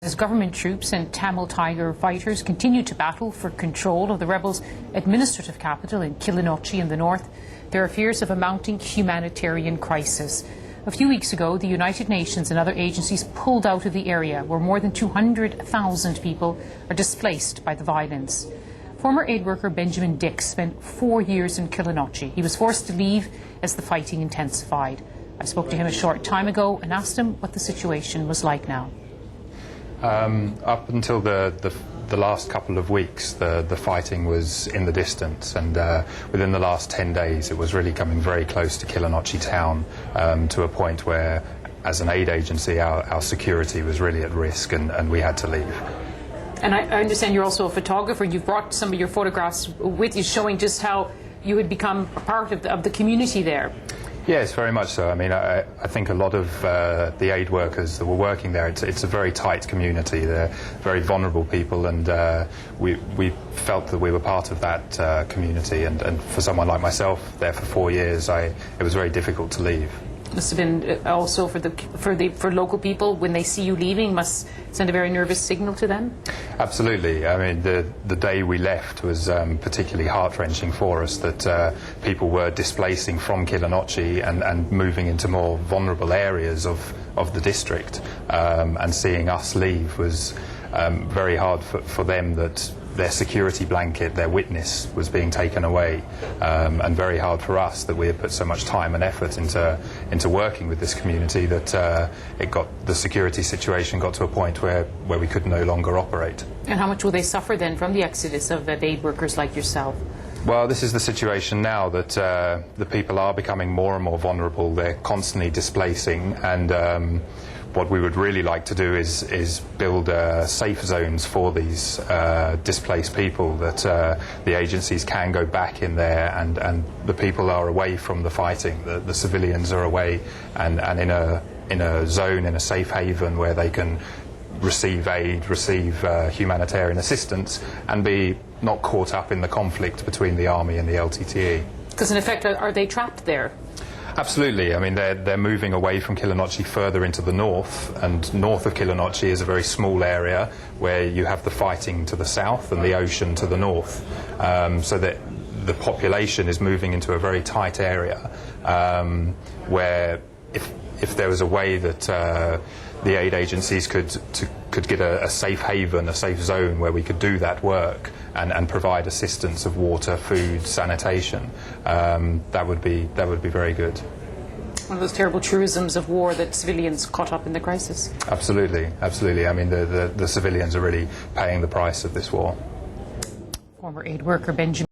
As government troops and Tamil Tiger fighters continue to battle for control of the rebels' administrative capital in Killinochichi in the north, there are fears of a mounting humanitarian crisis. A few weeks ago, the United Nations and other agencies pulled out of the area where more than 200,000 people are displaced by the violence. Former aid worker Benjamin Dix spent 4 years in Killinochichi. He was forced to leave as the fighting intensified. I spoke to him a short time ago and asked him what the situation was like now. Up until the last couple of weeks, the fighting was in the distance, and within the last 10 days it was really coming very close to Killinochichi town, to a point where, as an aid agency, our security was really at risk, and we had to leave. And I understand you're also a photographer. You've brought some of your photographs with you, showing just how you had become a part of the community there. Yes, very much so. I mean, I think a lot of the aid workers that were working there, it's a very tight community. They're very vulnerable people, and we felt that we were part of that community. And for someone like myself, there for 4 years, it was very difficult to leave. Must have been also for local people, when they see you leaving, must send a very nervous signal to them? Absolutely. I mean, the day we left was particularly heart-wrenching for us, that people were displacing from Killinochichi and moving into more vulnerable areas of the district, and seeing us leave was very hard for them, that their security blanket, their witness, was being taken away, and very hard for us that we had put so much time and effort into working with this community, that the security situation got to a point where we could no longer operate. And how much will they suffer then from the exodus of aid workers like yourself? Well, this is the situation now, that the people are becoming more and more vulnerable. They're constantly displacing, and what we would really like to do is build safe zones for these displaced people, that the agencies can go back in there, and the people are away from the fighting. The civilians are away and in a zone, in a safe haven, where they can receive aid, receive humanitarian assistance, and be not caught up in the conflict between the army and the LTTE. Because in effect, are they trapped there? Absolutely. I mean, they're moving away from Killinochichi further into the north, and north of Killinochichi is a very small area where you have the fighting to the south and the ocean to the north, so that the population is moving into a very tight area, where if there was a way that the aid agencies could get a safe haven, a safe zone where we could do that work and provide assistance of water, food, sanitation, that would be very good. One of those terrible truisms of war, that civilians caught up in the crisis. Absolutely, absolutely. I mean, the civilians are really paying the price of this war. Former aid worker Benjamin